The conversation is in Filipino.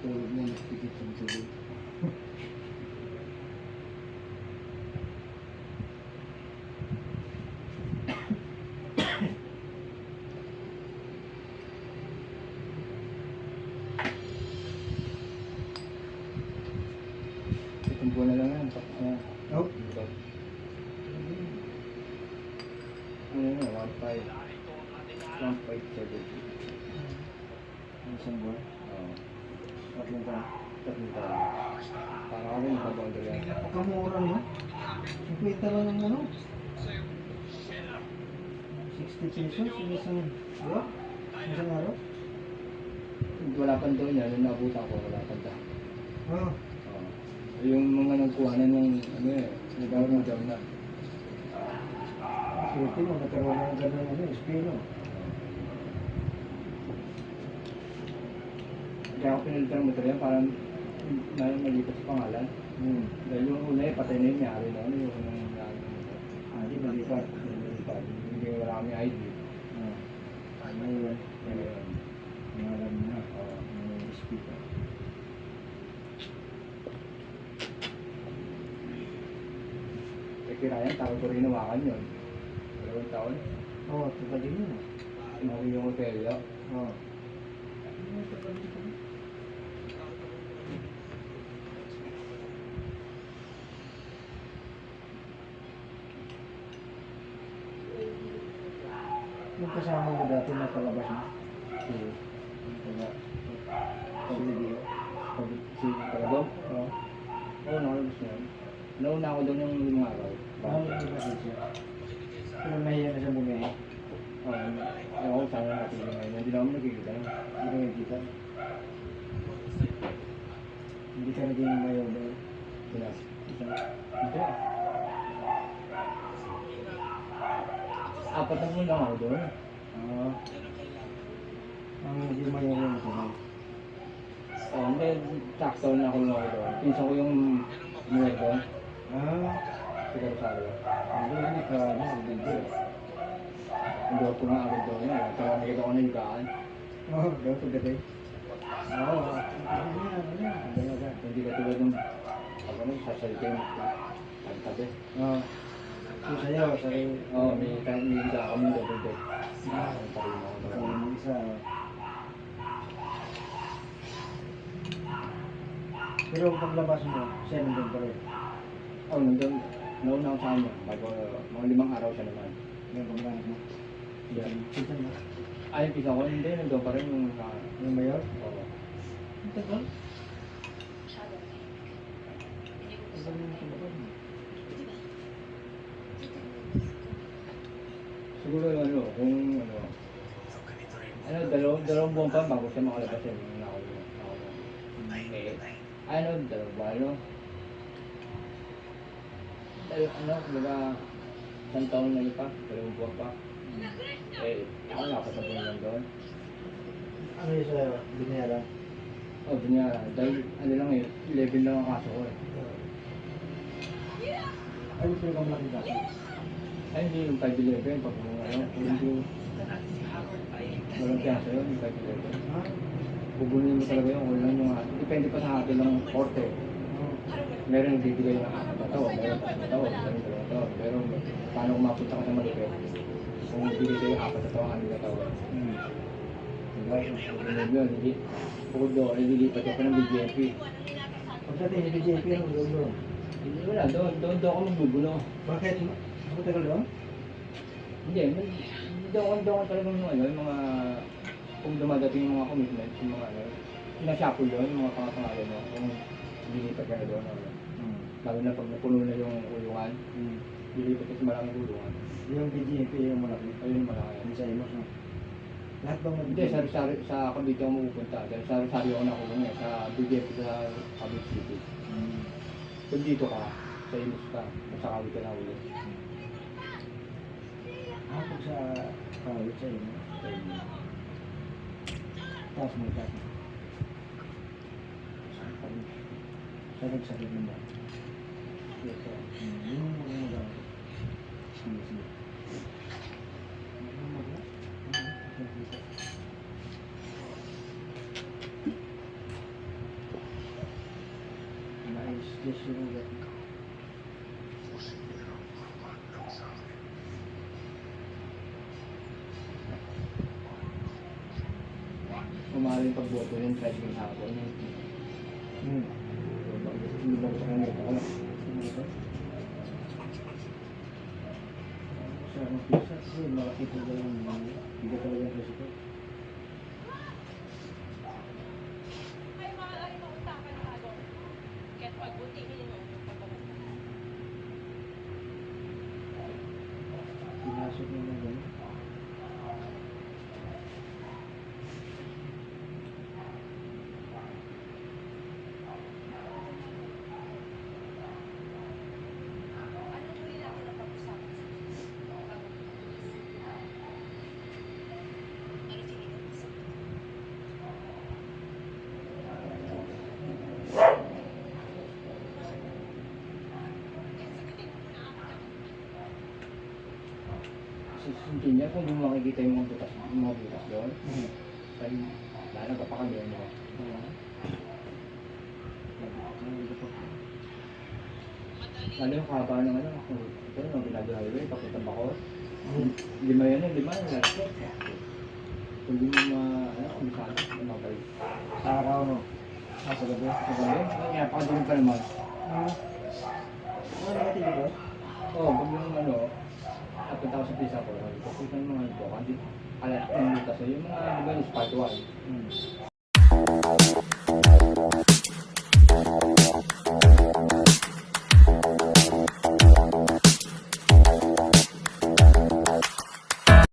tulog mo, mas pikit sa tulog. Itumpo na lang yan. Oh, Ito. Ano yun? 1.5. 1.570. ang isang buwan. Oo. Tatlong taon. Tatlong taon. Para ako rin nakabondo yan. Pagkamura no? 50 lang ang ano? 60 pesos yung isang buwan? Isang araw? Wala pang doon yan. Nung nabutan ko, wala pang doon. Oo. Oo. Yung mga nagkuhanan ng ano eh. Nagkaroon daw na. Swerte mo, nagkaroon ng ganun ano, espino. Kaya ako pinalitan ng motor yan parang malipat sa pangalan. Dahil yung una eh, patay na yung nangyari na ano yung nangyari ng motor. Di malipat. Malipat. Hindi wala kami ID. Ngayon, Ayun. ngayon na. Oo. May espino. Eh kirayan, tawag ko rin nawakan yun. 2 taon. Oo, tagal din yun. Inawi yung hotel yun. Oo. Yung kasama mo dati na palabas mo? Si Video. si Tagalog. Oo. Oo, nakalabas na yun. Nauna ako doon yung 5 araw. Ano yung iba siya? Pero nahiya na siya bumiyahe. Oo, ako sana nakatulong ngayon. Hindi na kami nakikita. Hindi ka nagkita. Hindi ka naging mayaw doon. Sila. Isa. Hindi. 4 na muna ako doon. Oo. Ang hindi mayaw yung ito. Oo, hindi. Sakto na ako lang ako doon. Pinsan ko yung muwer doon. Si Carosario. Hindi ka video. Hindi ako na agad doon. Saka nakita ko na yung gaan. Oo, daw pagdating. Oo. Hindi ka tulad ng ano, sasalita yung tabi. Oo. So sa'yo, sa'yo. Oo, may isa kami double deck. Ang tayo na ako. Ang isa. Pero paglabas mo, siya nandun pa rin. Oo, nandun. Nauna ako sa kanya. Bago mga 5 araw siya naman. Yung kamag-anak mo. Yan. Kita mo. Ay, yung pisa ko, hindi. Nandun pa rin yung Yung mayor? Oo. Ang tagal. Tagal mo sa labas mo. Siguro ano, kung ano, dalawang buwan pa bago siya makalabas yun. Yung ako. Eh, ano, 2 buwan, ano? Ano, kumbaga, 1 taon na yun pa, 2 buwan pa. Eh, ako napat na buwan lang doon. Ano yung sa'yo? Binayaran? Oh, niya, dahil ano lang eh, 11 lang ang kaso ko eh. Ano pero kang malaking kaso? Ay, hindi yung 511, pag ano, kung hindi yung walang kaso yun, yung 511. Ha? Bubunin mo talaga yung ulan yung depende pa sa atin ng korte. Oo. Meron nagbibigay ng 4 na taon, meron 3 na taon, meron 2 na taon. Pero paano kung mapunta ka sa malipit? Kung bigay sa'yo 4 na taon, 6 na taon. Diba? Sunod yun, hindi. Bukod doon, nililipat ako ng BGMP. Pagdating sa BJP, ano gawin doon? Hindi wala, doon ako magbubuno. Bakit? Ako tagal doon? Hindi, doon ako talagang yung mga, kung dumadating yung mga commitments, yung mga ano, sinashuffle doon, yung mga pangapangalan mo, kung lilipat ka na doon. Lalo na pag napuno na yung ulungan, lilipat ka sa maraming ulungan. Yung BJP yung malaki. Ayun malaki. Hindi sa Imos, no? Lahat bang Hindi, sa Cavite ako mapupunta. Dahil sa Rosario ako nakulong eh, sa BGF sa Cavite City. Kung dito ka, sa Imus ka, sa Cavite na ulit. Ako sa kawit sa inyo. Taas mo, taas mo. Sa nagsakit mo ba? Yes, sir. Yung mga daw. Sige, sige. tumalo yung pagboto yung tricycle hapon. Hmm. Hindi ba sa kanila ko lang. Sa mga pisa, kasi malaki po ba yung bigat talaga yung resiko. Ay, mga ay mautakan na doon. Kahit pagbutihin mo yung pagbabuti. Pinasok mo na gano'n. Ano huli natin ang pag-usapan? Ano sinigang? Kasi hindi niya kung di mo makikita yung mga butas doon. Ay, wala nagpapakali mo. Ano yung haba ng ano? Ito yung Binado Highway, papunta Bacoor. Lima yan eh, lima yan. Kung di mo kung saan, mabay. Sa araw, no? Sa gabi. Sa gabi, kaya pakadilim pa naman. Ano natin dito? Oo, pag yung napunta ako sa pisa ko, papunta ng mga ito, kasi kala ng butas. Yung mga, di ba, yung spot 1.